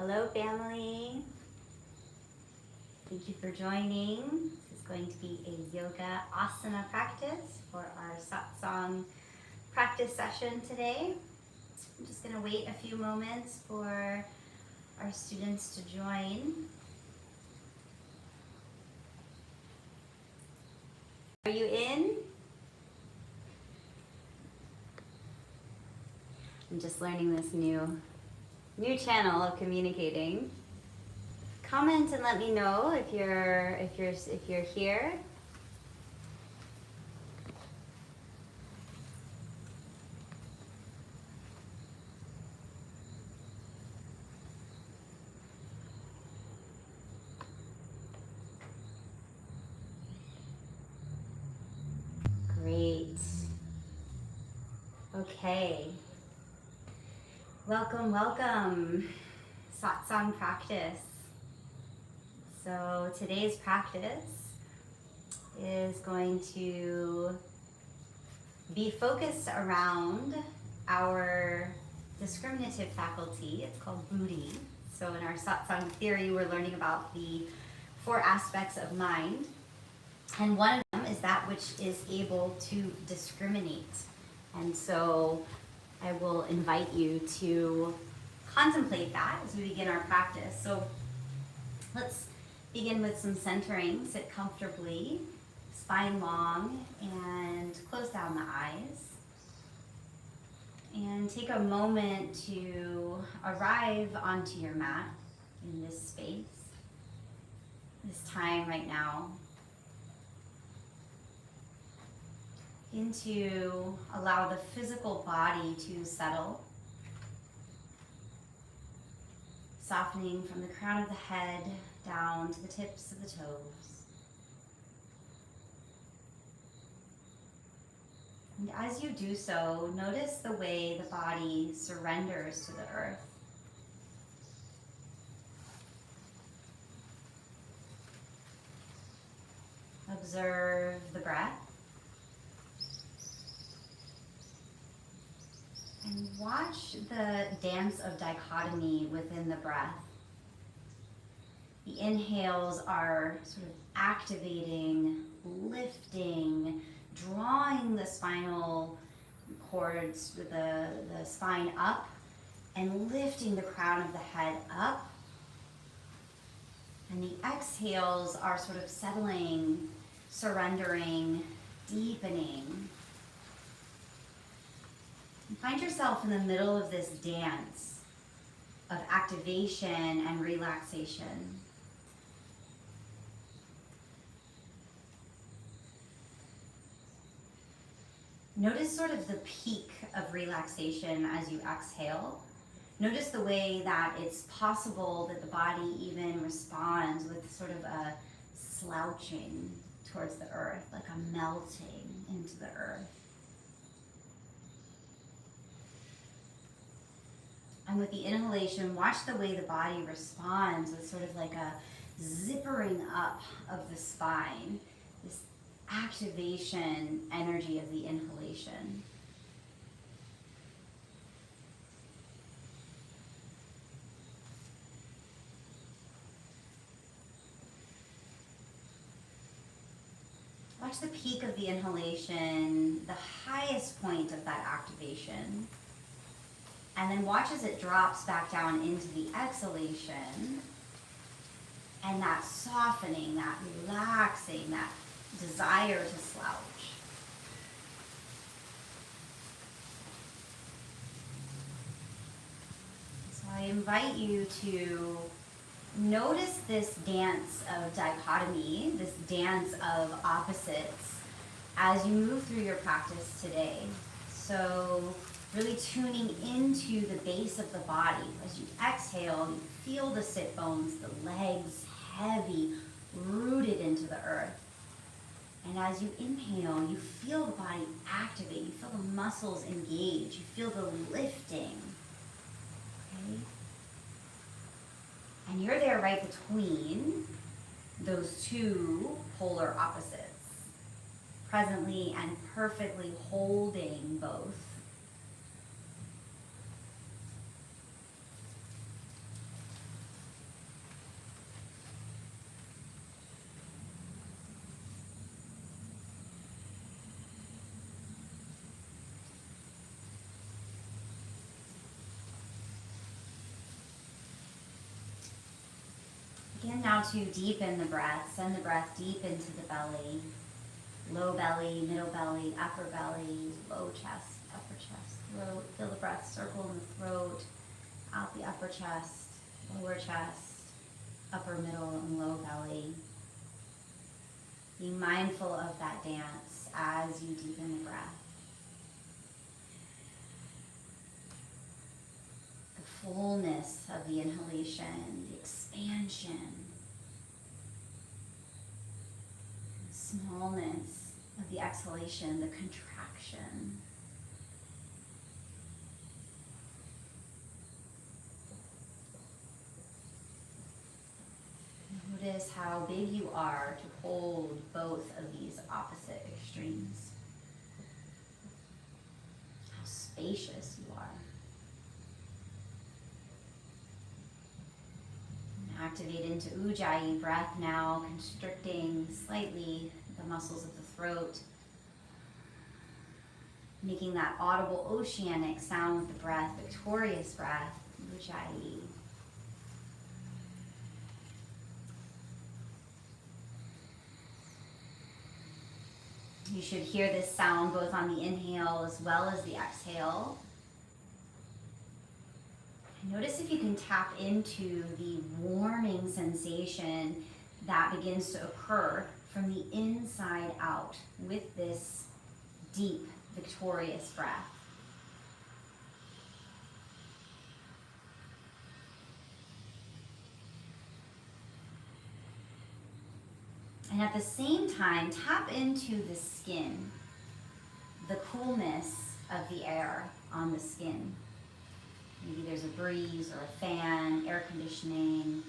Hello family, thank you for joining. This is going to be a yoga asana practice for our Satsang practice session today. I'm just going to wait a few moments for our students to join. Are you in? I'm just learning this new channel of communicating. Comment and let me know if you're here. Great. Okay. Welcome, Satsang Practice. So today's practice is going to be focused around our discriminative faculty. It's called buddhi. So in our Satsang theory, we're learning about the 4 aspects of mind. And one of them is that which is able to discriminate. And so I will invite you to contemplate that as we begin our practice. So let's begin with some centering. Sit comfortably, spine long, and close down the eyes. And take a moment to arrive onto your mat in this space, this time right now. Begin to allow the physical body to settle, softening from the crown of the head down to the tips of the toes. And as you do so, notice the way the body surrenders to the earth. Observe the breath. And watch the dance of dichotomy within the breath. The inhales are sort of activating, lifting, drawing the spinal cords with the spine up and lifting the crown of the head up. And the exhales are sort of settling, surrendering, deepening. Find yourself in the middle of this dance of activation and relaxation. Notice sort of the peak of relaxation as you exhale. Notice the way that it's possible that the body even responds with sort of a slouching towards the earth, like a melting into the earth. And with the inhalation, watch the way the body responds with sort of like a zippering up of the spine, this activation energy of the inhalation. Watch the peak of the inhalation, the highest point of that activation. And then watch as it drops back down into the exhalation, and that softening, that relaxing, that desire to slouch. So I invite you to notice this dance of dichotomy, this dance of opposites as you move through your practice today. So really tuning into the base of the body. As you exhale, you feel the sit bones, the legs heavy, rooted into the earth. And as you inhale, you feel the body activate, you feel the muscles engage, you feel the lifting. Okay? And you're there right between those two polar opposites, presently and perfectly holding both. And now to deepen the breath. Send the breath deep into the belly. Low belly, middle belly, upper belly, low chest, upper chest, throat. Feel the breath circle in the throat, out the upper chest, lower chest, upper, middle, and low belly. Be mindful of that dance as you deepen the breath. The fullness of the inhalation, the expansion, the smallness of the exhalation, the contraction. Notice how big you are to hold both of these opposite extremes. How spacious you are. And activate into Ujjayi breath now, constricting slightly the muscles of the throat, making that audible oceanic sound with the breath, victorious breath, Ujjayi. You should hear this sound both on the inhale as well as the exhale. Notice if you can tap into the warming sensation that begins to occur from the inside out with this deep, victorious breath. And at the same time, tap into the skin, the coolness of the air on the skin. Maybe there's a breeze or a fan, air conditioning.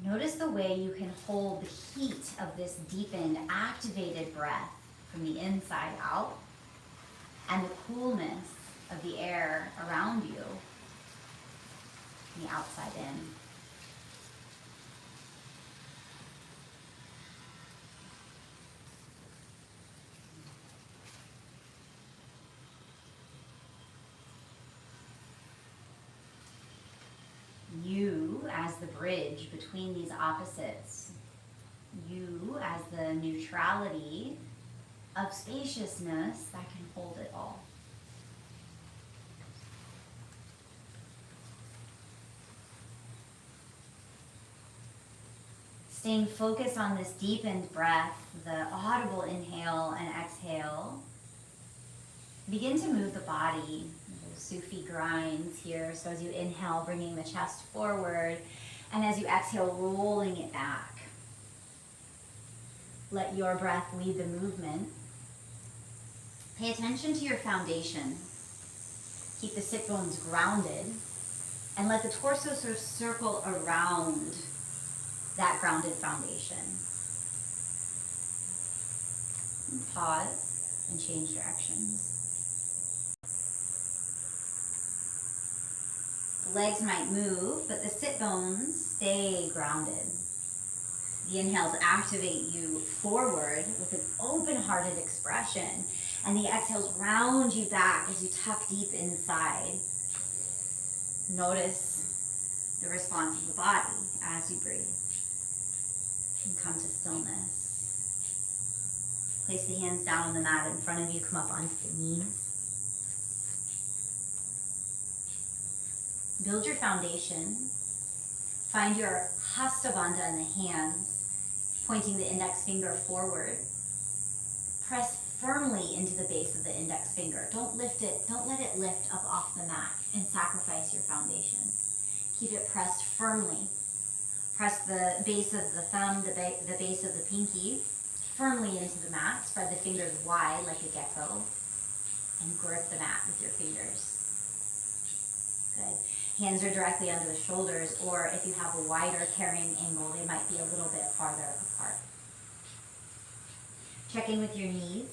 Notice the way you can hold the heat of this deepened, activated breath from the inside out and the coolness of the air around you from the outside in. You as the bridge between these opposites. You as the neutrality of spaciousness that can hold it all. Staying focused on this deepened breath, the audible inhale and exhale. Begin to move the body. Sufi grinds here. So as you inhale, bringing the chest forward, and as you exhale, rolling it back. Let your breath lead the movement. Pay attention to your foundation. Keep the sit bones grounded, and let the torso sort of circle around that grounded foundation. And pause and change directions. Legs might move, but the sit bones stay grounded. The inhales activate you forward with an open-hearted expression, and the exhales round you back as you tuck deep inside. Notice the response of the body as you breathe. And come to stillness. Place the hands down on the mat in front of you, come up onto the knees. Build your foundation. Find your Hastabandha in the hands, pointing the index finger forward. Press firmly into the base of the index finger. Don't lift it, don't let it lift up off the mat and sacrifice your foundation. Keep it pressed firmly. Press the base of the thumb, the base of the pinky firmly into the mat. Spread the fingers wide like a gecko and grip the mat with your fingers. Good. Hands are directly under the shoulders, or if you have a wider carrying angle, they might be a little bit farther apart. Check in with your knees.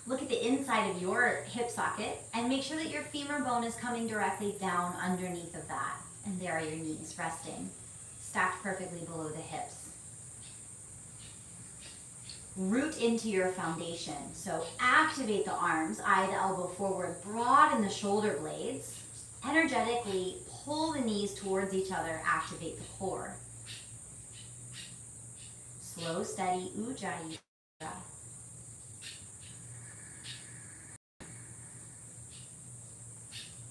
Look at the inside of your hip socket and make sure that your femur bone is coming directly down underneath of that. And there are your knees resting, stacked perfectly below the hips. Root into your foundation. So activate the arms, eye to elbow forward, broaden the shoulder blades. Energetically pull the knees towards each other, activate the core. Slow, steady Ujjayi breath.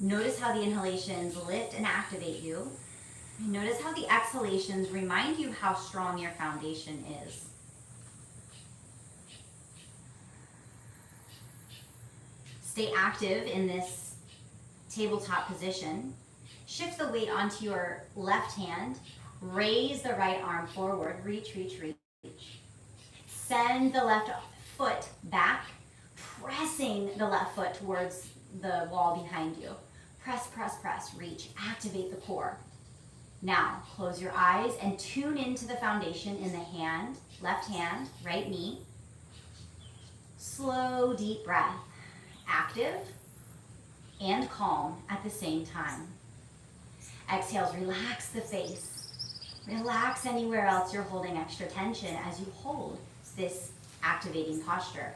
Notice how the inhalations lift and activate you. And notice how the exhalations remind you how strong your foundation is. Stay active in this tabletop position. Shift the weight onto your left hand. Raise the right arm forward. Reach, reach, reach. Send the left foot back, pressing the left foot towards the wall behind you. Press, press, press, reach, activate the core. Now, close your eyes and tune into the foundation in the hand, left hand, right knee. Slow, deep breath, active and calm at the same time. Exhales, relax the face. Relax anywhere else you're holding extra tension as you hold this activating posture.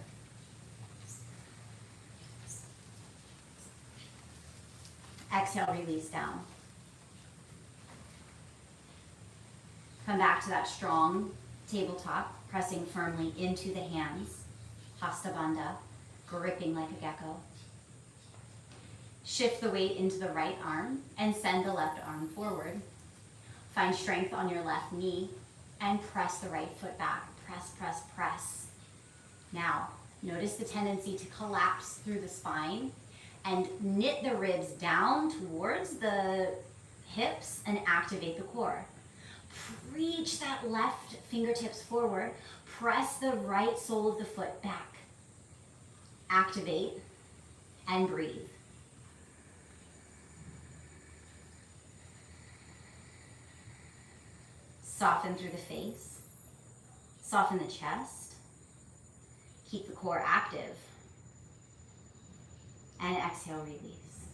Exhale, release down. Come back to that strong tabletop, pressing firmly into the hands. Hasta Bandha, gripping like a gecko. Shift the weight into the right arm and send the left arm forward. Find strength on your left knee and press the right foot back. Press, press, press. Now, notice the tendency to collapse through the spine and knit the ribs down towards the hips and activate the core. Reach that left fingertips forward. Press the right sole of the foot back. Activate and breathe. Soften through the face. Soften the chest. Keep the core active. And exhale, release.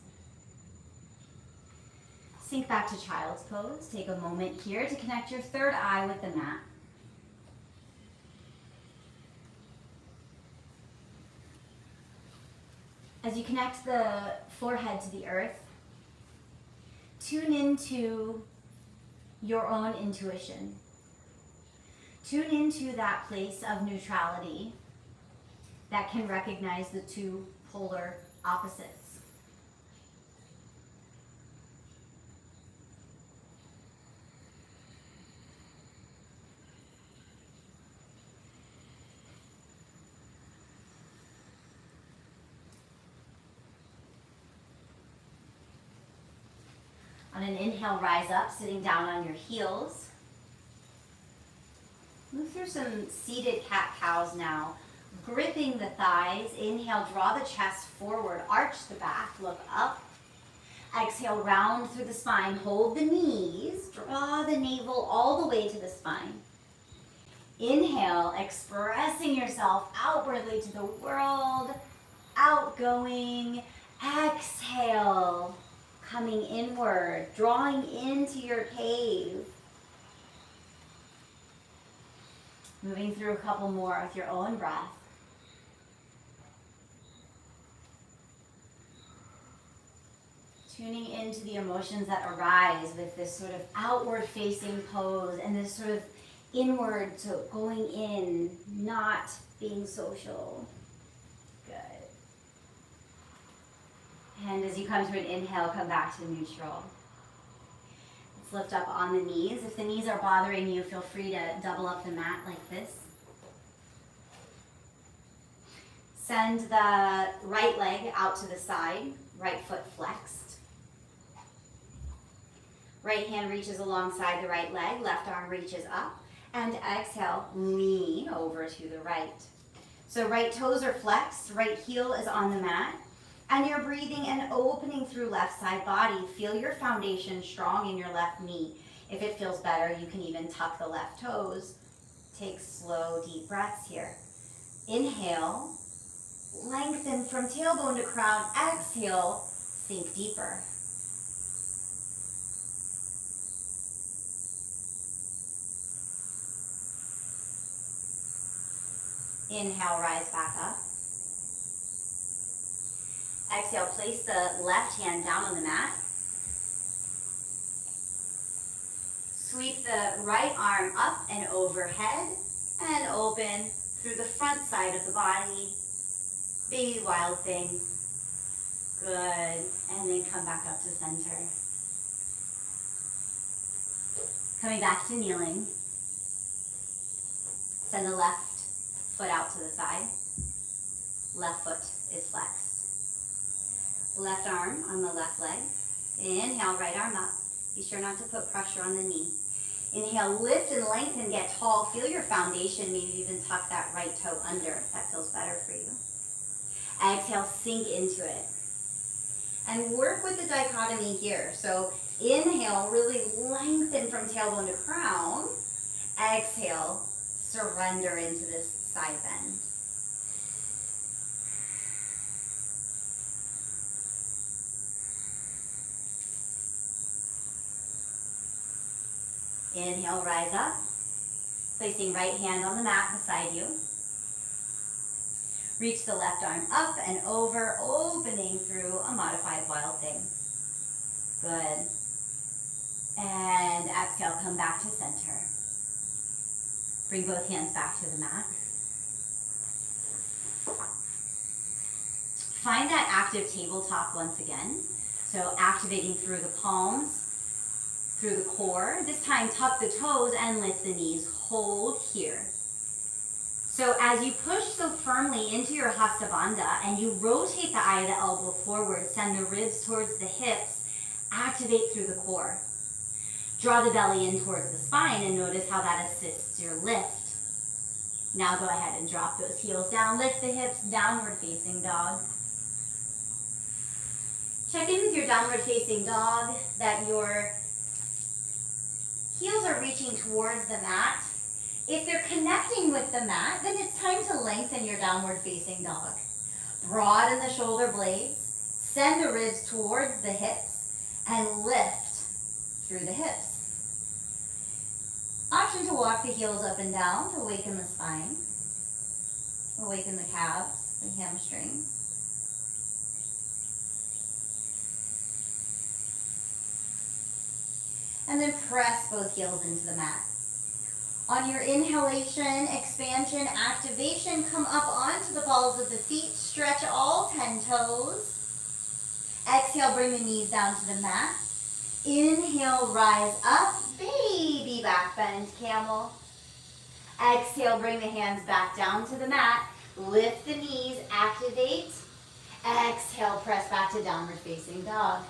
Sink back to child's pose. Take a moment here to connect your third eye with the mat. As you connect the forehead to the earth, tune into your own intuition. Tune into that place of neutrality that can recognize the two polar opposites. On an inhale, rise up, sitting down on your heels. Move through some seated cat-cows now. Gripping the thighs. Inhale, draw the chest forward, arch the back, look up. Exhale, round through the spine, hold the knees, draw the navel all the way to the spine. Inhale, expressing yourself outwardly to the world, outgoing. Exhale, coming inward, drawing into your cave. Moving through a couple more with your own breath. Tuning into the emotions that arise with this sort of outward facing pose and this sort of inward, so going in, not being social. Good. And as you come to an inhale, come back to neutral. Let's lift up on the knees. If the knees are bothering you, feel free to double up the mat like this. Send the right leg out to the side, right foot flexed. Right hand reaches alongside the right leg, left arm reaches up, and exhale, lean over to the right. So right toes are flexed, right heel is on the mat, and you're breathing and opening through left side body. Feel your foundation strong in your left knee. If it feels better, you can even tuck the left toes. Take slow, deep breaths here. Inhale, lengthen from tailbone to crown. Exhale, sink deeper. Inhale, rise back up. Exhale, place the left hand down on the mat. Sweep the right arm up and overhead and open through the front side of the body. Baby wild thing. Good. And then come back up to center. Coming back to kneeling. Send the left foot out to the side. Left foot is flexed. Left arm on the left leg. Inhale, right arm up. Be sure not to put pressure on the knee. Inhale, lift and lengthen, get tall. Feel your foundation, maybe even tuck that right toe under if that feels better for you. Exhale, sink into it. And work with the dichotomy here. So inhale, really lengthen from tailbone to crown. Exhale, surrender into this side bend. Inhale, rise up, placing right hand on the mat beside you. Reach the left arm up and over, opening through a modified wild thing. Good. And exhale, come back to center. Bring both hands back to the mat. Find that active tabletop once again. So activating through the palms, through the core. This time, tuck the toes and lift the knees. Hold here. So as you push so firmly into your Hasta Bandha and you rotate the eye of the elbow forward, send the ribs towards the hips, activate through the core. Draw the belly in towards the spine and notice how that assists your lift. Now go ahead and drop those heels down. Lift the hips, downward facing dog. Check in with your downward facing dog that your heels are reaching towards the mat. If they're connecting with the mat, then it's time to lengthen your downward facing dog. Broaden the shoulder blades, send the ribs towards the hips, and lift through the hips. Option to walk the heels up and down to awaken the spine, awaken the calves, the hamstrings. And then press both heels into the mat. On your inhalation, expansion, activation, come up onto the balls of the feet. Stretch all 10 toes. Exhale, bring the knees down to the mat. Inhale, rise up. Baby back bend, camel. Exhale, bring the hands back down to the mat. Lift the knees, activate. Exhale, press back to downward facing dog.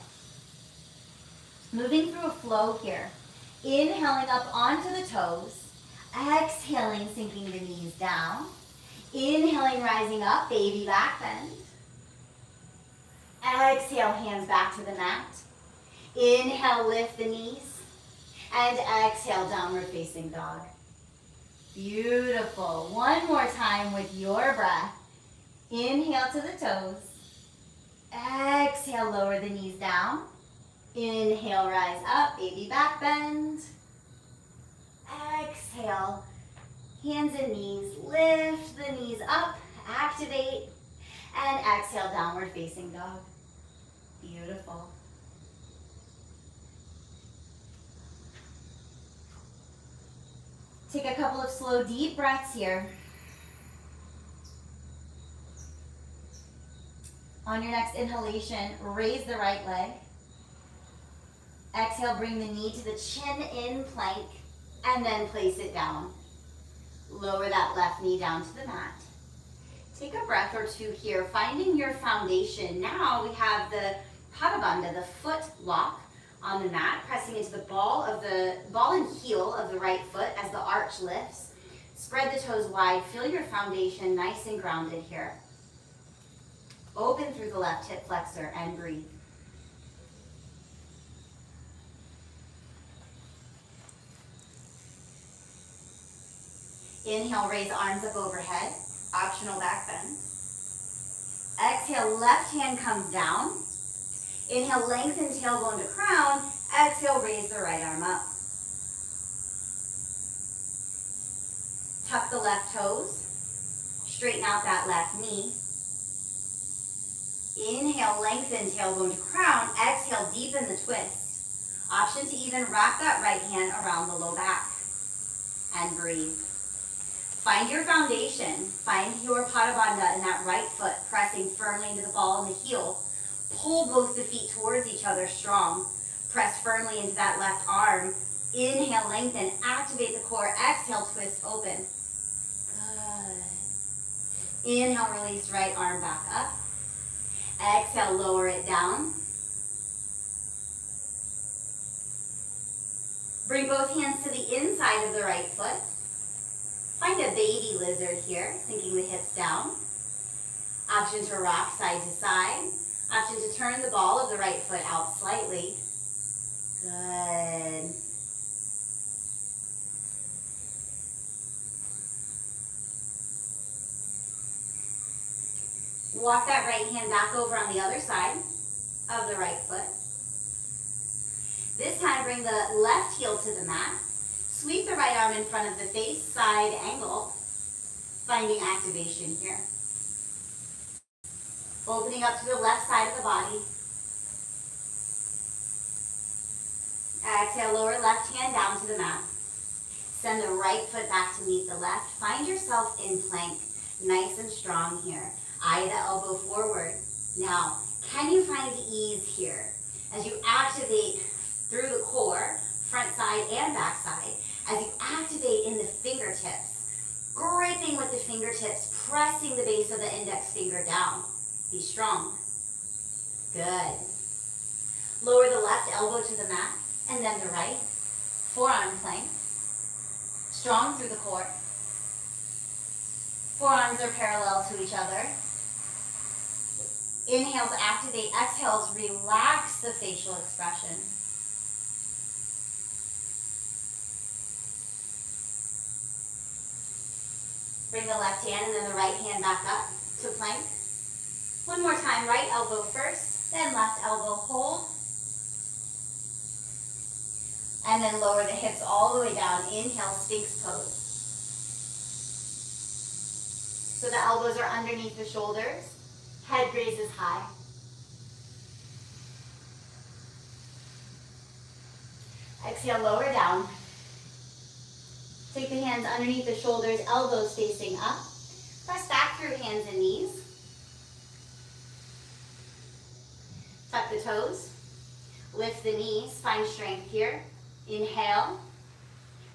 Moving through a flow here. Inhaling up onto the toes. Exhaling, sinking the knees down. Inhaling, rising up, baby back bend. Exhale, hands back to the mat. Inhale, lift the knees. And exhale, downward facing dog. Beautiful. One more time with your breath. Inhale to the toes. Exhale, lower the knees down. Inhale, rise up, baby back bend. Exhale, hands and knees, lift the knees up, activate, and exhale, downward facing dog. Beautiful. Take a couple of slow, deep breaths here. On your next inhalation, raise the right leg. Exhale, bring the knee to the chin in plank. And then place it down. Lower that left knee down to the mat. Take a breath or two here, finding your foundation. Now we have the Pada Bandha, the foot lock on the mat, pressing into the ball and heel of the right foot as the arch lifts. Spread the toes wide, feel your foundation nice and grounded here. Open through the left hip flexor and breathe. Inhale, raise arms up overhead, optional back bend. Exhale, left hand comes down. Inhale, lengthen tailbone to crown. Exhale, raise the right arm up. Tuck the left toes. Straighten out that left knee. Inhale, lengthen tailbone to crown. Exhale, deepen the twist. Option to even wrap that right hand around the low back and breathe. Find your foundation. Find your Pada Bandha in that right foot, pressing firmly into the ball and the heel. Pull both the feet towards each other strong. Press firmly into that left arm. Inhale, lengthen, activate the core. Exhale, twist open. Good. Inhale, release right arm back up. Exhale, lower it down. Bring both hands to the inside of the right foot. Find a baby lizard here, sinking the hips down. Option to rock side to side. Option to turn the ball of the right foot out slightly. Good. Walk that right hand back over on the other side of the right foot. This time bring the left heel to the mat. Sweep the right arm in front of the face, side angle. Finding activation here. Opening up to the left side of the body. Exhale, lower left hand down to the mat. Send the right foot back to meet the left. Find yourself in plank, nice and strong here. Eye the elbow forward. Now, can you find ease here? As you activate through the core, front side and back side, as you activate in the fingertips, gripping with the fingertips, pressing the base of the index finger down. Be strong. Good. Lower the left elbow to the mat, and then the right. Forearm plank. Strong through the core. Forearms are parallel to each other. Inhales, activate. Exhales, relax the facial expression. Bring the left hand and then the right hand back up to plank. One more time, right elbow first, then left elbow hold. And then lower the hips all the way down. Inhale, Sphinx pose. So the elbows are underneath the shoulders. Head raises high. Exhale, lower down. Take the hands underneath the shoulders, elbows facing up. Press back through hands and knees. Tuck the toes. Lift the knees, find strength here. Inhale.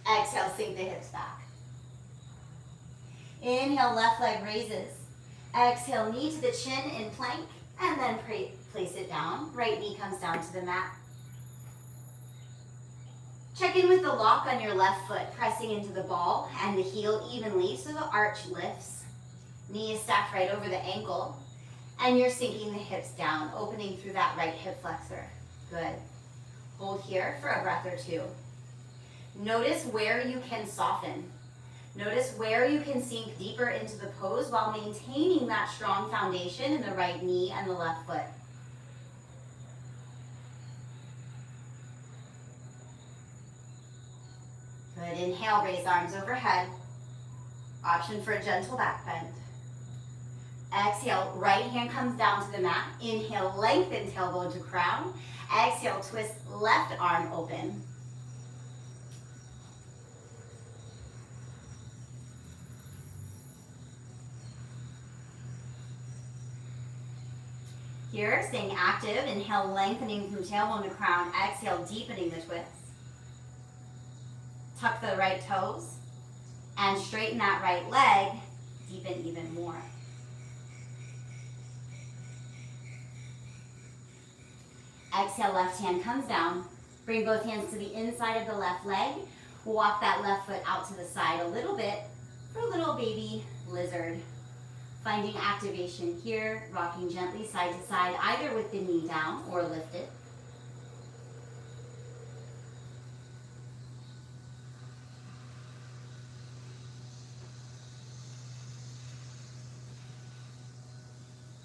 Exhale, sink the hips back. Inhale, left leg raises. Exhale, knee to the chin in plank, and then place it down. Right knee comes down to the mat. Check in with the lock on your left foot, pressing into the ball and the heel evenly so the arch lifts. Knee is stacked right over the ankle, and you're sinking the hips down, opening through that right hip flexor. Good. Hold here for a breath or two. Notice where you can soften. Notice where you can sink deeper into the pose while maintaining that strong foundation in the right knee and the left foot. Good. Inhale, raise arms overhead. Option for a gentle back bend. Exhale, right hand comes down to the mat. Inhale, lengthen tailbone to crown. Exhale, twist left arm open. Here, staying active. Inhale, lengthening from tailbone to crown. Exhale, deepening the twist. Tuck the right toes and straighten that right leg. Deepen even more. Exhale, left hand comes down. Bring both hands to the inside of the left leg. Walk that left foot out to the side a little bit for a little baby lizard. Finding activation here, rocking gently side to side, either with the knee down or lifted.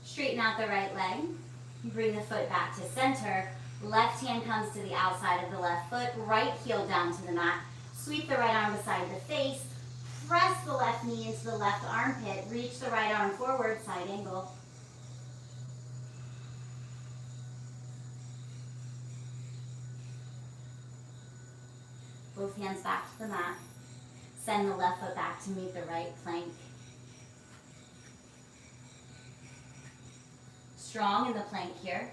Straighten out the right leg. Bring the foot back to center. Left hand comes to the outside of the left foot. Right heel down to the mat. Sweep the right arm beside the face. Press the left knee into the left armpit. Reach the right arm forward, side angle. Both hands back to the mat. Send the left foot back to meet the right plank. Strong in the plank here.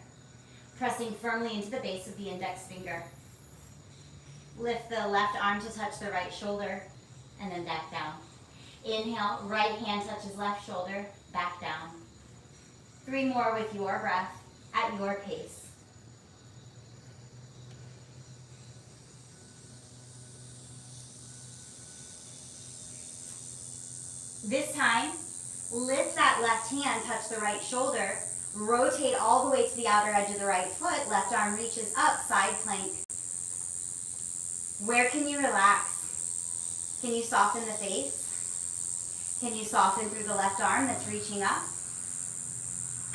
Pressing firmly into the base of the index finger. Lift the left arm to touch the right shoulder, and then back down. Inhale, right hand touches left shoulder, back down. 3 more with your breath, at your pace. This time, lift that left hand, touch the right shoulder, rotate all the way to the outer edge of the right foot, left arm reaches up, side plank. Where can you relax? Can you soften the face? Can you soften through the left arm that's reaching up?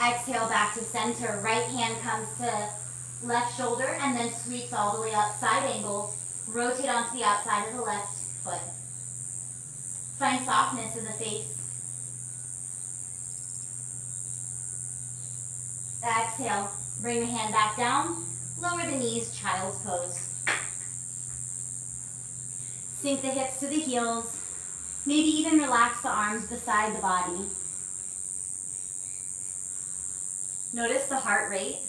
Exhale back to center, right hand comes to left shoulder and then sweeps all the way up, side angle, rotate onto the outside of the left foot. Find softness in the face. Exhale, bring the hand back down, lower the knees, child's pose. Sink the hips to the heels, maybe even relax the arms beside the body. Notice the heart rate.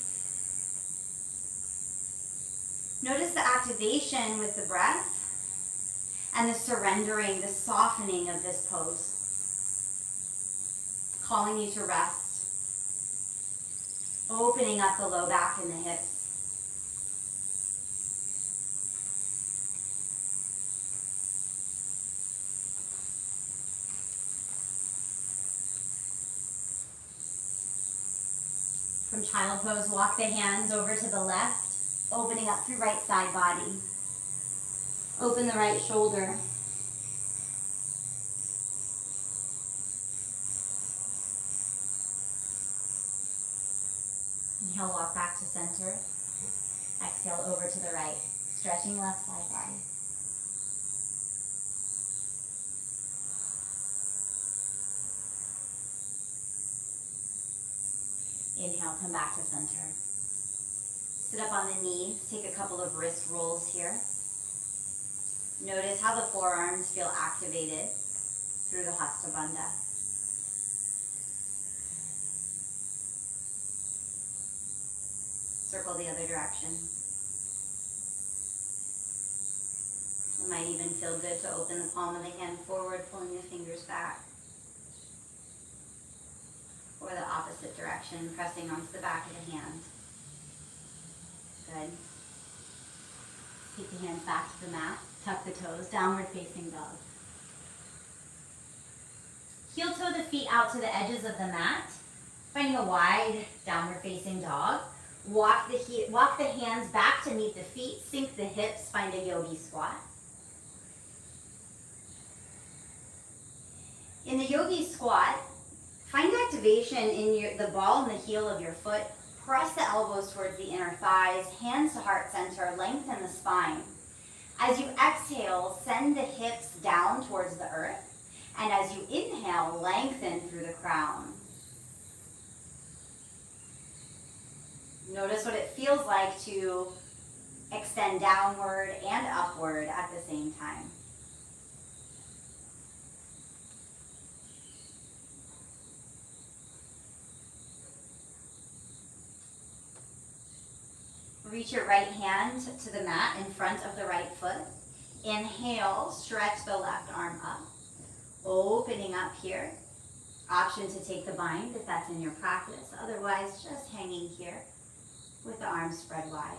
Notice the activation with the breath and the surrendering, the softening of this pose. Calling you to rest. Opening up the low back and the hips. From child pose, walk the hands over to the left, opening up through right side body. Open the right shoulder. Inhale, walk back to center. Exhale, over to the right, stretching left side body. Inhale, come back to center. Sit up on the knees, take a couple of wrist rolls here. Notice how the forearms feel activated through the Hasta Bandha. Circle the other direction. It might even feel good to open the palm of the hand forward, pulling the fingers back. Or the opposite direction, pressing onto the back of the hand. Good. Take the hands back to the mat, tuck the toes, downward facing dog. Heel toe the feet out to the edges of the mat, finding a wide downward facing dog. Walk the hands back to meet the feet, sink the hips, find a yogi squat. In the yogi squat, find activation in the ball and the heel of your foot. Press the elbows towards the inner thighs, hands to heart center, lengthen the spine. As you exhale, send the hips down towards the earth. And as you inhale, lengthen through the crown. Notice what it feels like to extend downward and upward at the same time. Reach your right hand to the mat in front of the right foot. Inhale, stretch the left arm up. Opening up here. Option to take the bind if that's in your practice. Otherwise, just hanging here with the arms spread wide.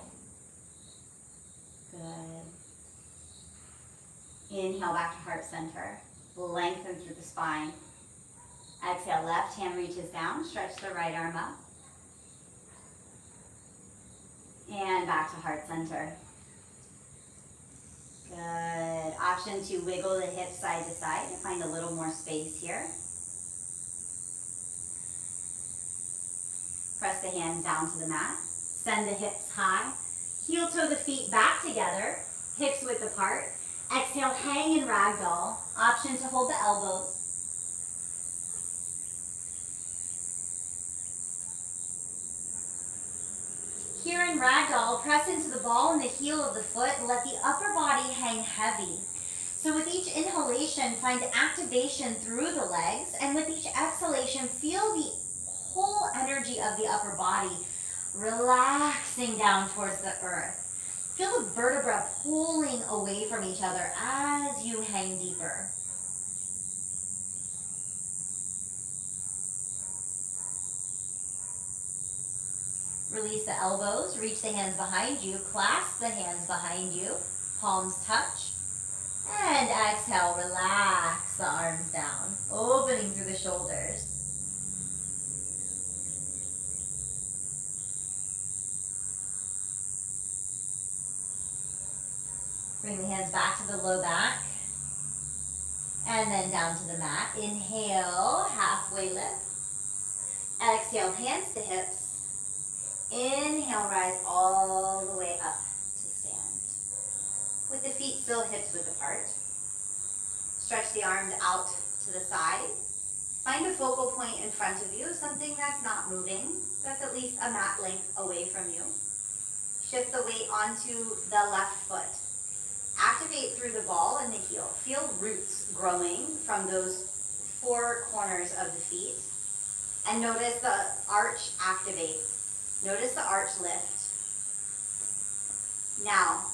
Good. Inhale back to heart center. Lengthen through the spine. Exhale, left hand reaches down. Stretch the right arm up. And back to heart center. Good. Option to wiggle the hips side to side to find a little more space here. Press the hands down to the mat. Send the hips high. Heel toe the feet back together. Hips width apart. Exhale, hang in ragdoll. Option to hold the elbows. Here in Ragdoll, press into the ball and the heel of the foot. Let the upper body hang heavy. So with each inhalation, find activation through the legs. And with each exhalation, feel the whole energy of the upper body relaxing down towards the earth. Feel the vertebra pulling away from each other as you hang deeper. Release the elbows, reach the hands behind you, clasp the hands behind you, palms touch. And exhale, relax the arms down, opening through the shoulders. Bring the hands back to the low back. And then down to the mat. Inhale, halfway lift. Exhale, hands to hips. Inhale, rise all the way up to stand. With the feet still hips width apart. Stretch the arms out to the side. Find a focal point in front of you, something that's not moving, that's at least a mat length away from you. Shift the weight onto the left foot. Activate through the ball and the heel. Feel roots growing from those four corners of the feet. And notice the arch activate. Notice the arch lift. Now,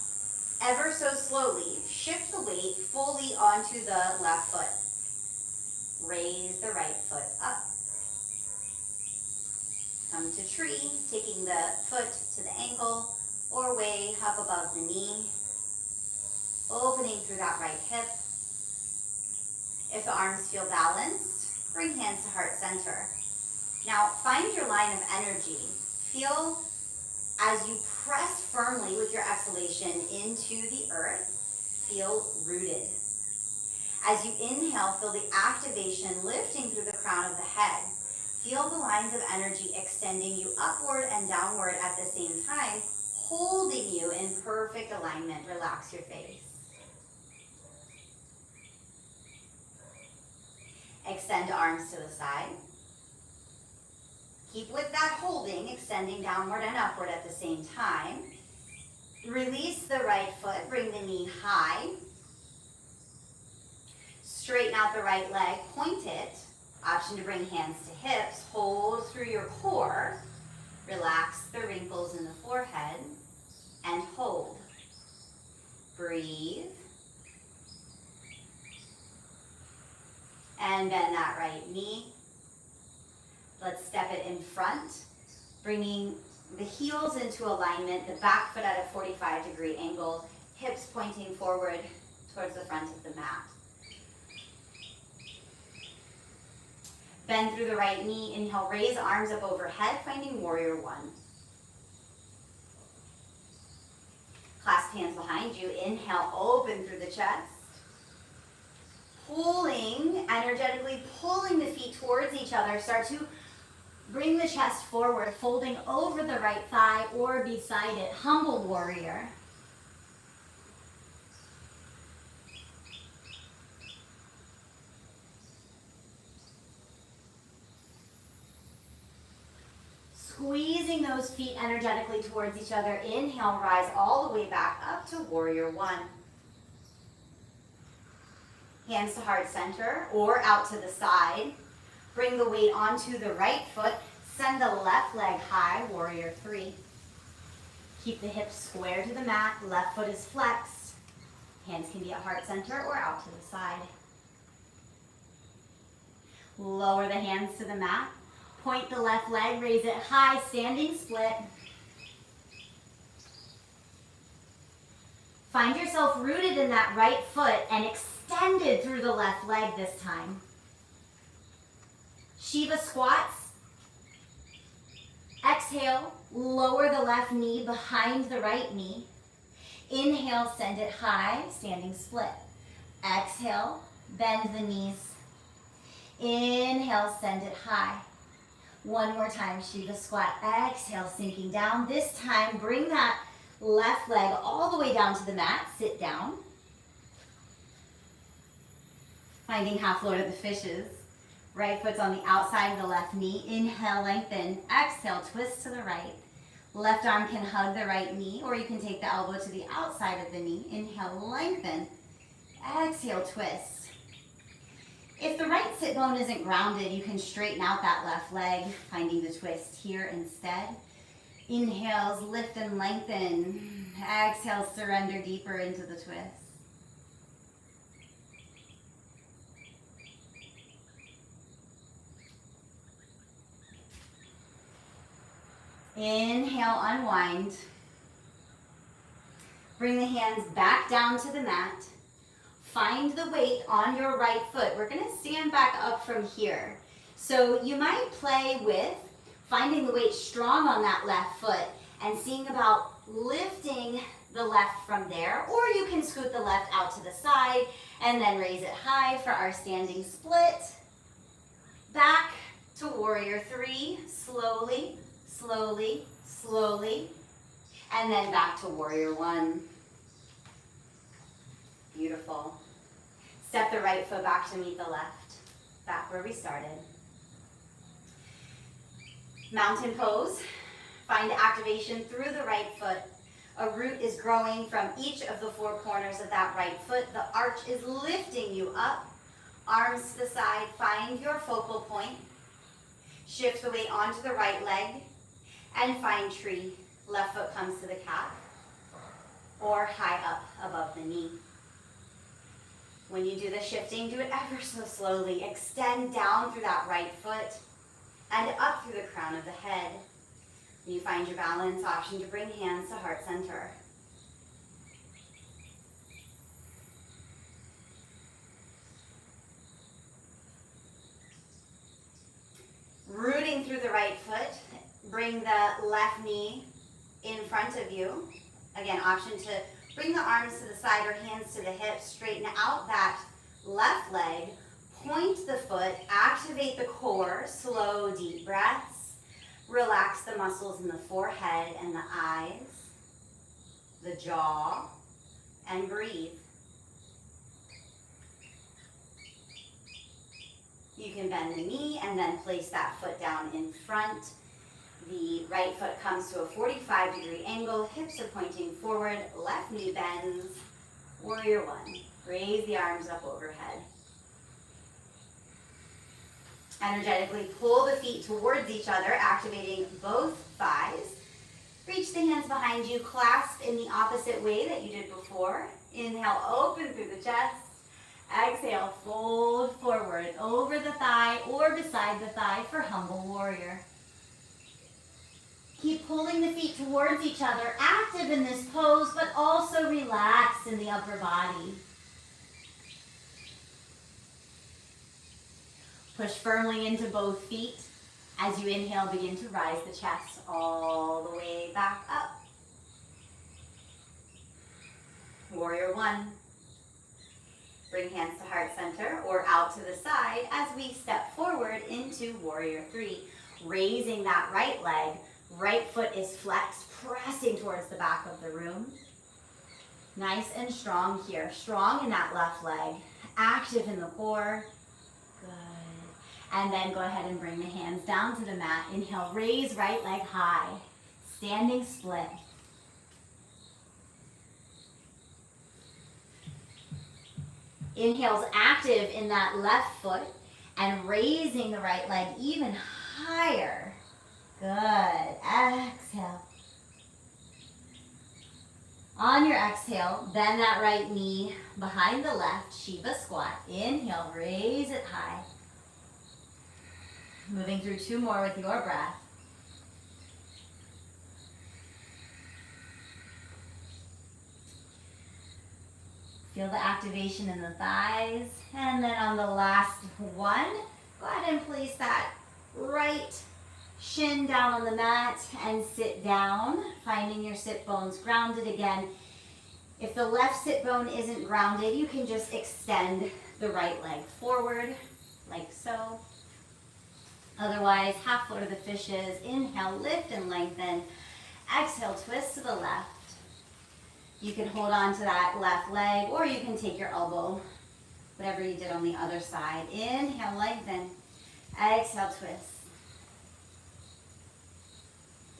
ever so slowly, shift the weight fully onto the left foot. Raise the right foot up. Come to tree, taking the foot to the ankle or way up above the knee. Opening through that right hip. If the arms feel balanced, bring hands to heart center. Now, find your line of energy. Feel as you press firmly with your exhalation into the earth, feel rooted. As you inhale, feel the activation lifting through the crown of the head. Feel the lines of energy extending you upward and downward at the same time, holding you in perfect alignment. Relax your face. Extend arms to the side. Keep with that holding, extending downward and upward at the same time. Release the right foot, bring the knee high. Straighten out the right leg, point it. Option to bring hands to hips, hold through your core. Relax the wrinkles in the forehead and hold. Breathe. And bend that right knee. Let's step it in front, bringing the heels into alignment, the back foot at a 45-degree angle, hips pointing forward towards the front of the mat. Bend through the right knee, inhale, raise arms up overhead, finding warrior one. Clasp hands behind you, inhale, open through the chest. Pulling, energetically pulling the feet towards each other, start to bring the chest forward, folding over the right thigh or beside it. Humble warrior. Squeezing those feet energetically towards each other. Inhale, rise all the way back up to warrior one. Hands to heart center or out to the side. Bring the weight onto the right foot. Send the left leg high, warrior three. Keep the hips square to the mat. Left foot is flexed. Hands can be at heart center or out to the side. Lower the hands to the mat. Point the left leg, raise it high, standing split. Find yourself rooted in that right foot and extended through the left leg this time. Shiva squats. Exhale, lower the left knee behind the right knee. Inhale, send it high, standing split. Exhale, bend the knees. Inhale, send it high. One more time, Shiva squat. Exhale, sinking down. This time, bring that left leg all the way down to the mat. Sit down. Finding half Lord of the Fishes. Right foot's on the outside of the left knee. Inhale, lengthen. Exhale, twist to the right. Left arm can hug the right knee, or you can take the elbow to the outside of the knee. Inhale, lengthen. Exhale, twist. If the right sit bone isn't grounded, you can straighten out that left leg, finding the twist here instead. Inhales, lift and lengthen. Exhale, surrender deeper into the twist. Inhale, unwind. Bring the hands back down to the mat. Find the weight on your right foot. We're going to stand back up from here. So you might play with finding the weight strong on that left foot and seeing about lifting the left from there, or you can scoot the left out to the side and then raise it high for our standing split. Back to warrior three, slowly, slowly, slowly, and then back to warrior one. Beautiful. Step the right foot back to meet the left, back where we started. Mountain pose. Find activation through the right foot. A root is growing from each of the four corners of that right foot. The arch is lifting you up. Arms to the side. Find your focal point. Shift the weight onto the right leg. And find tree. Left foot comes to the calf. Or high up above the knee. When you do the shifting, do it ever so slowly. Extend down through that right foot and up through the crown of the head. When you find your balance, option to bring hands to heart center. Rooting through the right foot, bring the left knee in front of you. Again, option to bring the arms to the side or hands to the hips. Straighten out that left leg. Point the foot. Activate the core. Slow, deep breaths. Relax the muscles in the forehead and the eyes, the jaw, and breathe. You can bend the knee and then place that foot down in front. The right foot comes to a 45-degree angle. Hips are pointing forward. Left knee bends. Warrior one. Raise the arms up overhead. Energetically pull the feet towards each other, activating both thighs. Reach the hands behind you. Clasp in the opposite way that you did before. Inhale, open through the chest. Exhale, fold forward over the thigh or beside the thigh for humble warrior. Keep pulling the feet towards each other, active in this pose, but also relaxed in the upper body. Push firmly into both feet. As you inhale, begin to rise the chest all the way back up. Warrior one. Bring hands to heart center or out to the side as we step forward into warrior three. Raising that right leg. Right foot is flexed, pressing towards the back of the room. Nice and strong here. Strong in that left leg. Active in the core. Good. And then go ahead and bring the hands down to the mat. Inhale, raise right leg high. Standing split. Inhale's active in that left foot and raising the right leg even higher. Good. Exhale. On your exhale, bend that right knee behind the left, Shiva squat. Inhale, raise it high. Moving through two more with your breath. Feel the activation in the thighs. And then on the last one, go ahead and place that right shin down on the mat and sit down, finding your sit bones grounded again. If the left sit bone isn't grounded, you can just extend the right leg forward, like so. Otherwise, half floor to the fishes. Inhale, lift and lengthen. Exhale, twist to the left. You can hold on to that left leg, or you can take your elbow, whatever you did on the other side. Inhale, lengthen. Exhale, twist.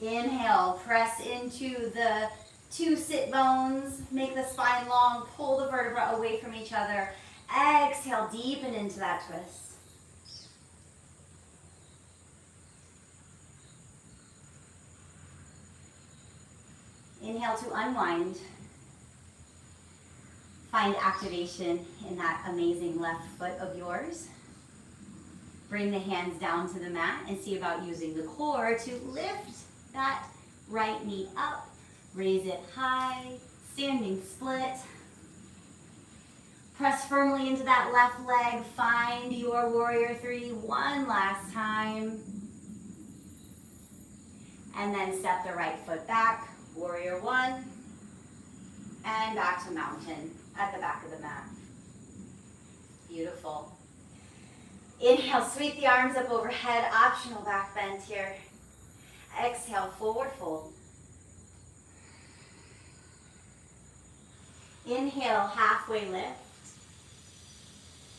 Inhale, press into the two sit bones. Make the spine long. Pull the vertebra away from each other. Exhale, deepen into that twist. Inhale to unwind. Find activation in that amazing left foot of yours. Bring the hands down to the mat and see about using the core to lift that right knee up. Raise it high, standing split. Press firmly into that left leg. Find your warrior three one last time. And then step the right foot back, warrior one. And back to mountain at the back of the mat. Beautiful. Inhale, sweep the arms up overhead, optional back bend here. Exhale, forward fold. Inhale, halfway lift.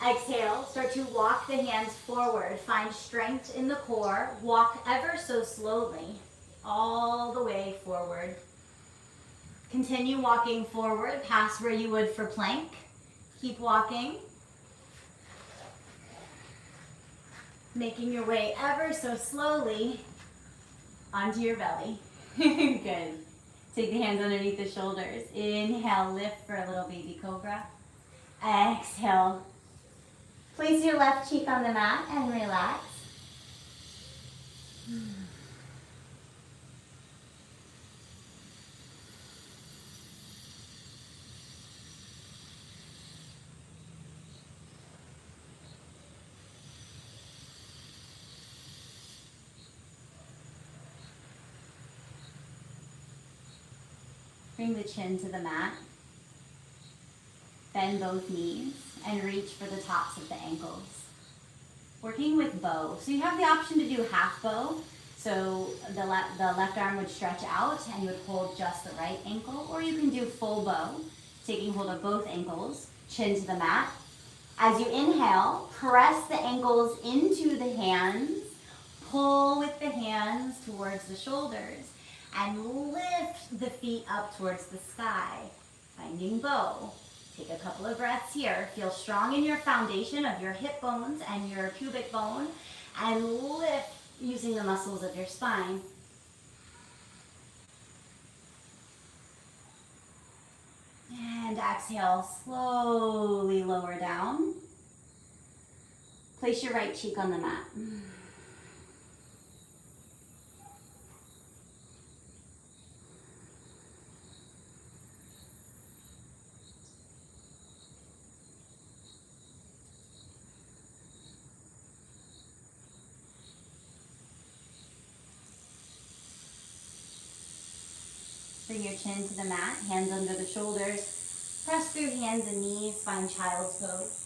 Exhale, start to walk the hands forward. Find strength in the core. Walk ever so slowly, all the way forward. Continue walking forward past where you would for plank. Keep walking. Making your way ever so slowly onto your belly. Good. Take the hands underneath the shoulders. Inhale, lift for a little baby cobra. Exhale. Place your left cheek on the mat and relax. Bring the chin to the mat. Bend both knees and reach for the tops of the ankles. Working with bow. So you have the option to do half bow. So the left arm would stretch out and you would hold just the right ankle. Or you can do full bow, taking hold of both ankles, chin to the mat. As you inhale, press the ankles into the hands. Pull with the hands towards the shoulders. And lift the feet up towards the sky, finding bow. Take a couple of breaths here. Feel strong in your foundation of your hip bones and your pubic bone, and lift using the muscles of your spine. And exhale, slowly lower down. Place your right cheek on the mat. Bring your chin to the mat, hands under the shoulders. Press through hands and knees, find child's pose.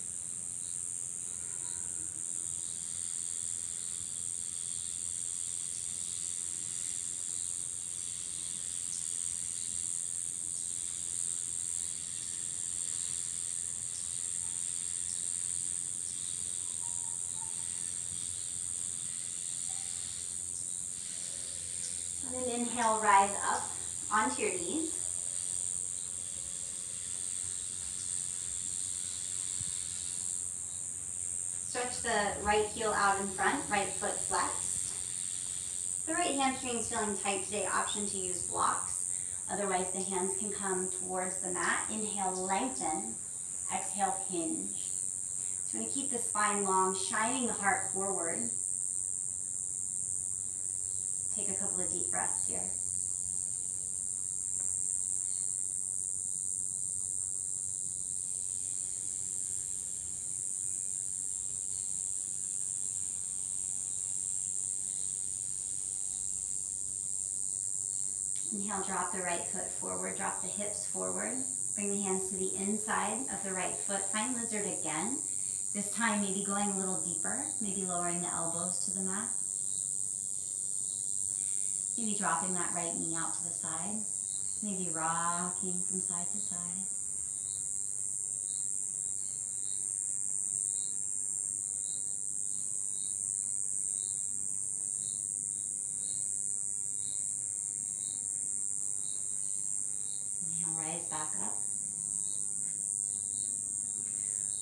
And then inhale, rise up onto your knees. Stretch the right heel out in front, right foot flexed. The right hamstring is feeling tight today, option to use blocks. Otherwise, the hands can come towards the mat. Inhale, lengthen. Exhale, hinge. So you want to keep the spine long, shining the heart forward. Take a couple of deep breaths here. Inhale, drop the right foot forward, drop the hips forward. Bring the hands to the inside of the right foot. Find lizard again. This time maybe going a little deeper, maybe lowering the elbows to the mat. Maybe dropping that right knee out to the side. Maybe rocking from side to side. rise back up.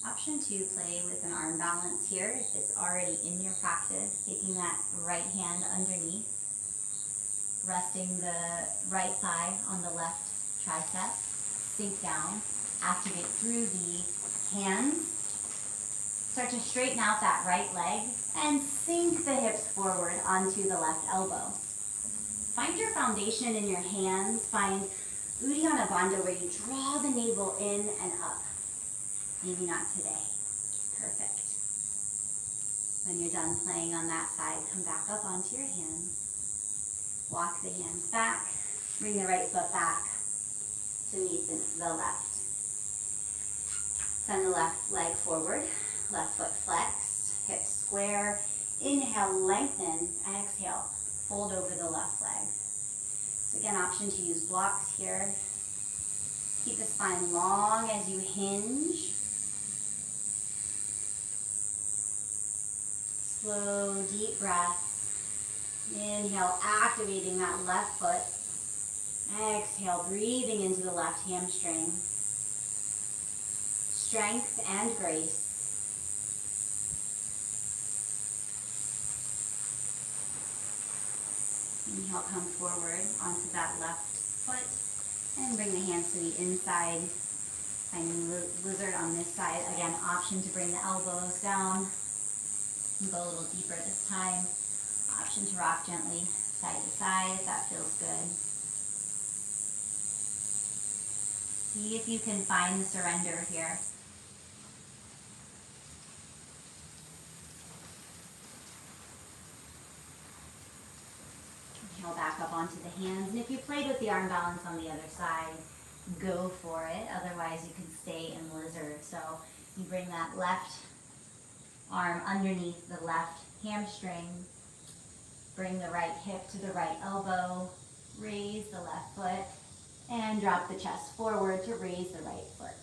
Option 2, play with an arm balance here if it's already in your practice, taking that right hand underneath, resting the right thigh on the left tricep, sink down, activate through the hands. Start to straighten out that right leg and sink the hips forward onto the left elbow. Find your foundation in your hands. Find Uddiyana Bandha where you draw the navel in and up. Maybe not today. Perfect. When you're done playing on that side, come back up onto your hands. Walk the hands back. Bring the right foot back to meet the left. Send the left leg forward. Left foot flexed. Hips square. Inhale, lengthen. Exhale, fold over the left leg. So again, option to use blocks here. Keep the spine long as you hinge. Slow, deep breaths. Inhale, activating that left foot. Exhale, breathing into the left hamstring. Strength and grace. Inhale, come forward onto that left foot and bring the hands to the inside. Finding lizard on this side. Again, option to bring the elbows down. Go a little deeper this time. Option to rock gently side to side if that feels good. See if you can find the surrender here. Inhale back up onto the hands. And if you played with the arm balance on the other side, go for it. Otherwise, you can stay in lizard. So you bring that left arm underneath the left hamstring. Bring the right hip to the right elbow. Raise the left foot. And drop the chest forward to raise the right foot.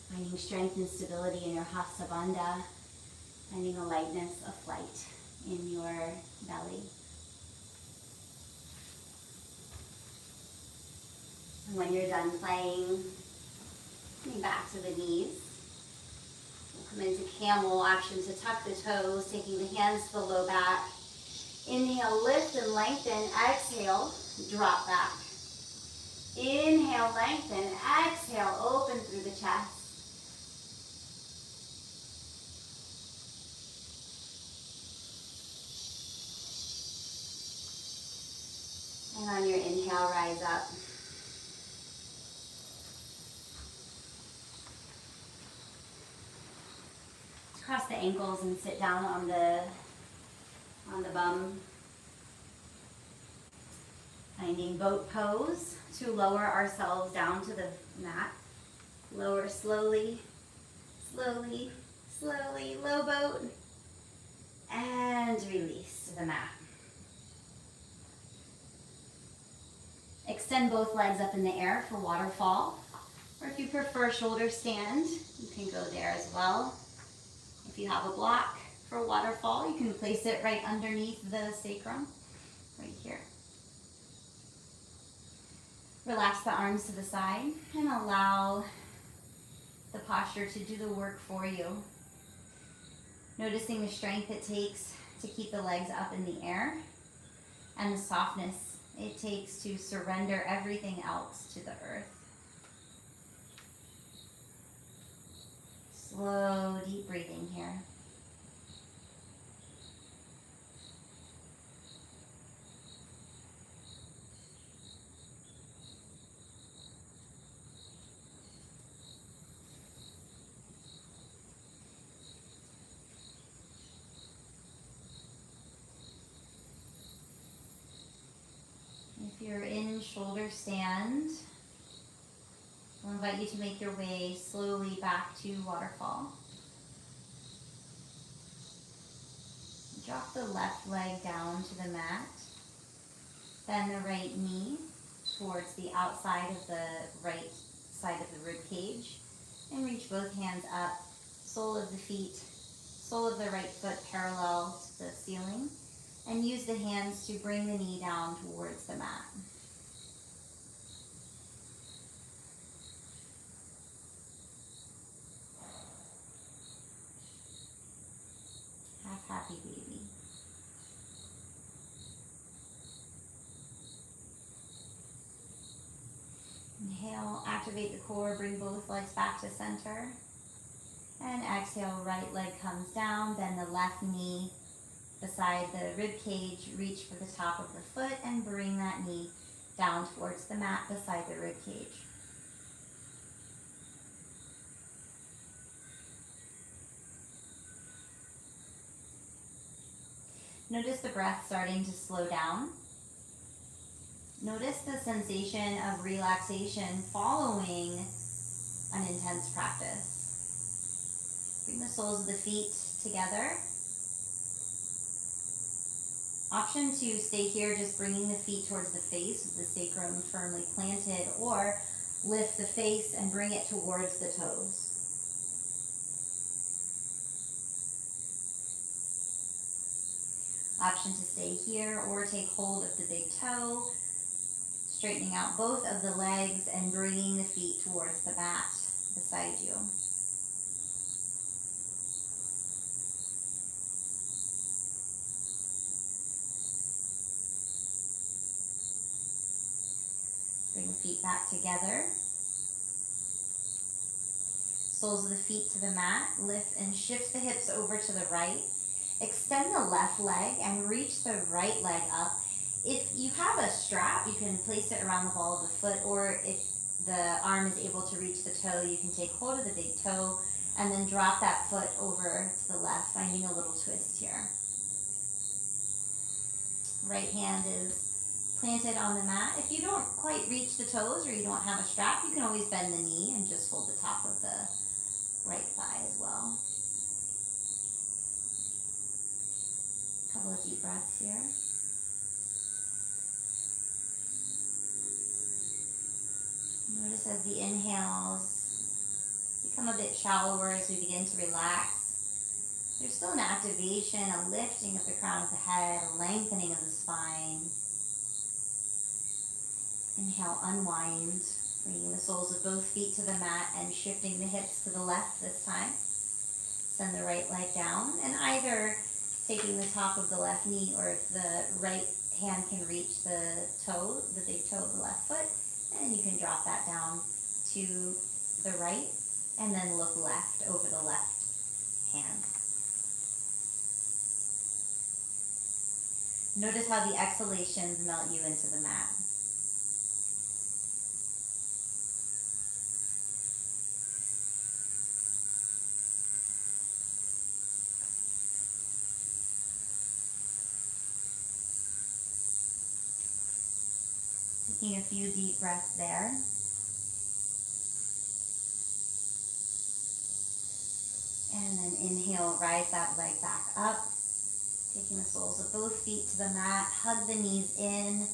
Finding strength and stability in your Hasta Bandha. Finding a lightness of flight in your belly. And when you're done playing, coming back to the knees. We'll come into camel, option to tuck the toes, taking the hands to the low back. Inhale, lift and lengthen. Exhale, drop back. Inhale, lengthen. Exhale, open through the chest. And on your inhale, rise up. Cross the ankles and sit down on the bum. Finding boat pose to lower ourselves down to the mat. Lower slowly, slowly, slowly, low boat. And release to the mat. Extend both legs up in the air for waterfall. Or if you prefer shoulder stand, you can go there as well. If you have a block for waterfall, you can place it right underneath the sacrum, right here. Relax the arms to the side and allow the posture to do the work for you. Noticing the strength it takes to keep the legs up in the air and the softness it takes to surrender everything else to the earth. Slow, deep breathing here. If you're in shoulder stand, I'll invite you to make your way slowly back to waterfall. Drop the left leg down to the mat. Bend the right knee towards the outside of the right side of the rib cage. And reach both hands up, sole of the feet, sole of the right foot parallel to the ceiling. And use the hands to bring the knee down towards the mat. happy baby. Inhale, activate the core, bring both legs back to center. And exhale, right leg comes down, bend the left knee beside the rib cage, reach for the top of the foot and bring that knee down towards the mat beside the rib cage. Notice the breath starting to slow down. Notice the sensation of relaxation following an intense practice. Bring the soles of the feet together. Option to stay here, just bringing the feet towards the face with the sacrum firmly planted, or lift the face and bring it towards the toes. Option to stay here or take hold of the big toe, straightening out both of the legs and bringing the feet towards the mat beside you. Bring the feet back together. Soles of the feet to the mat. Lift and shift the hips over to the right. Extend the left leg and reach the right leg up. If you have a strap, you can place it around the ball of the foot, or if the arm is able to reach the toe, you can take hold of the big toe and then drop that foot over to the left, finding a little twist here. Right hand is planted on the mat. If you don't quite reach the toes or you don't have a strap, you can always bend the knee and just hold the top of the right thigh as well. Couple of deep breaths here. Notice as the inhales become a bit shallower as we begin to relax. There's still an activation, a lifting of the crown of the head, a lengthening of the spine. Inhale, unwind, bringing the soles of both feet to the mat and shifting the hips to the left this time. Send the right leg down, and either taking the top of the left knee, or if the right hand can reach the toe, the big toe of the left foot, and you can drop that down to the right and then look left over the left hand. Notice how the exhalations melt you into the mat. Taking a few deep breaths there. And then inhale, rise that leg back up. Taking the soles of both feet to the mat, hug the knees in,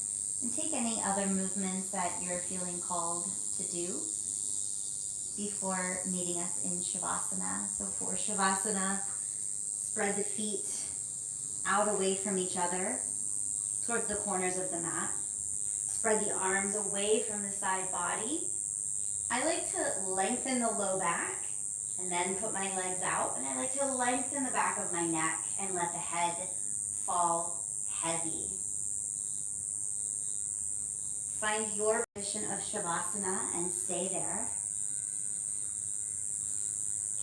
and take any other movements that you're feeling called to do before meeting us in Shavasana. So for Shavasana, spread the feet out away from each other towards the corners of the mat. Spread the arms away from the side body. I like to lengthen the low back and then put my legs out, and I like to lengthen the back of my neck and let the head fall heavy. Find your position of Shavasana and stay there.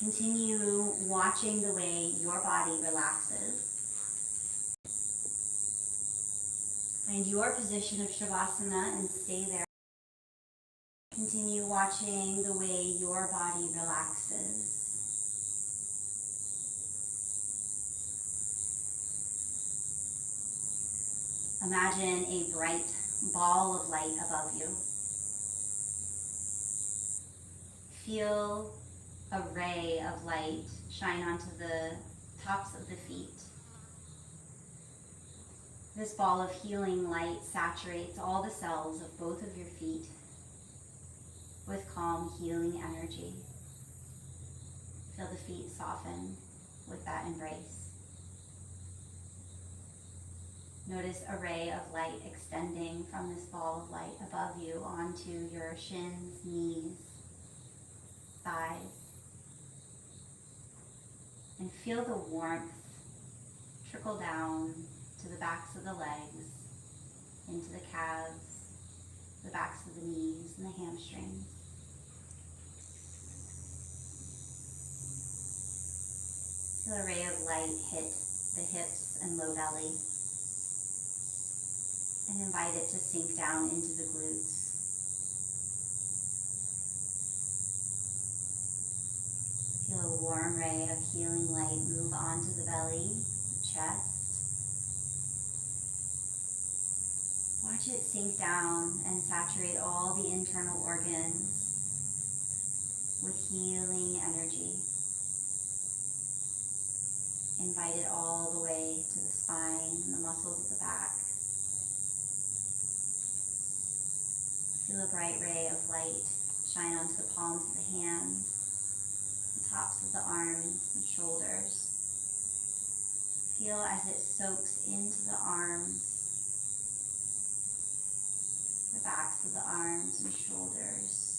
Continue watching the way your body relaxes. Find your position of Shavasana and stay there. Continue watching the way your body relaxes. Imagine a bright ball of light above you. Feel a ray of light shine onto the tops of the feet. This ball of healing light saturates all the cells of both of your feet with calm, healing energy. Feel the feet soften with that embrace. Notice a ray of light extending from this ball of light above you onto your shins, knees, thighs. And feel the warmth trickle down to the backs of the legs, into the calves, the backs of the knees and the hamstrings. Feel a ray of light hit the hips and low belly, and invite it to sink down into the glutes. Feel a warm ray of healing light move onto the belly, chest. Watch it sink down and saturate all the internal organs with healing energy. Invite it all the way to the spine and the muscles of the back. Feel a bright ray of light shine onto the palms of the hands, the tops of the arms and shoulders. Feel as it soaks into the arms, the backs of the arms and shoulders.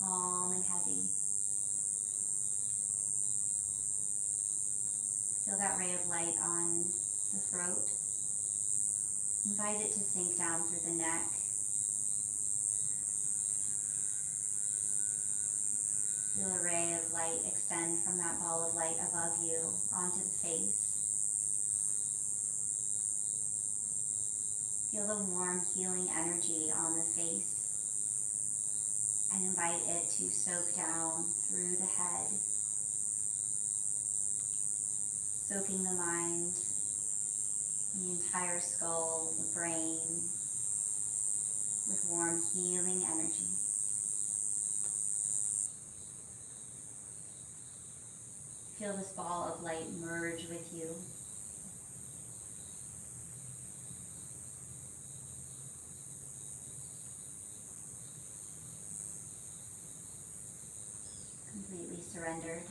Calm and heavy. Feel that ray of light on the throat. Invite it to sink down through the neck. Feel a ray of light extend from that ball of light above you onto the face. Feel the warm healing energy on the face and invite it to soak down through the head, soaking the mind, the entire skull, the brain, with warm healing energy. Feel this ball of light merge with you. Completely surrendered.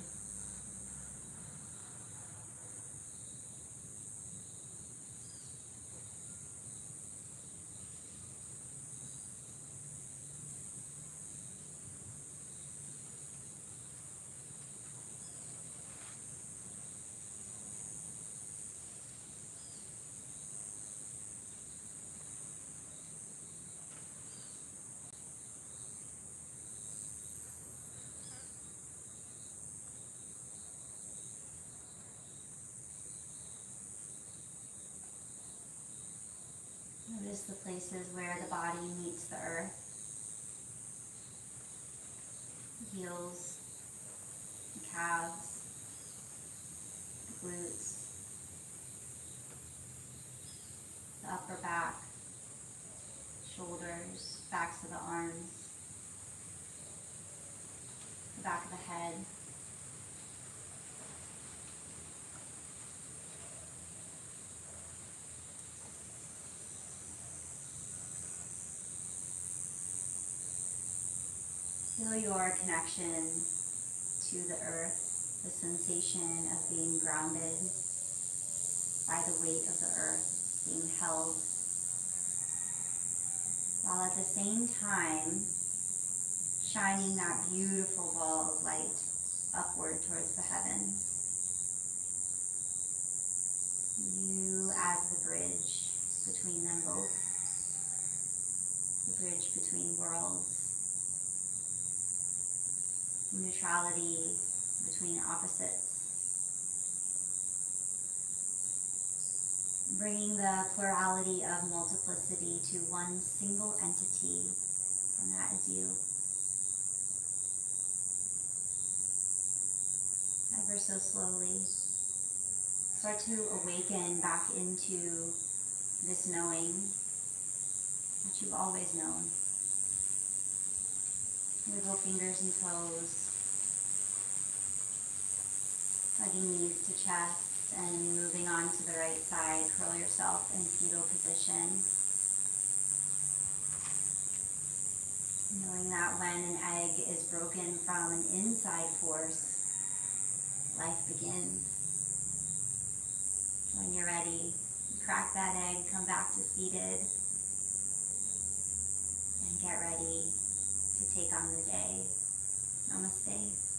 Notice the places where the body meets the earth, the heels, the calves, the glutes, the upper back, shoulders, backs of the arms, the back of the head. Feel your connection to the earth, the sensation of being grounded by the weight of the earth being held, while at the same time shining that beautiful ball of light upward towards the heavens. You as the bridge between them both, the bridge between worlds. Neutrality between opposites, bringing the plurality of multiplicity to one single entity, and that is you. Ever so slowly, start to awaken back into this knowing that you've always known. Wiggle fingers and toes, hugging knees to chest, and moving on to the right side, curl yourself in fetal position. Knowing that when an egg is broken from an inside force, life begins. When you're ready, crack that egg, come back to seated, and get ready to take on the day. Namaste.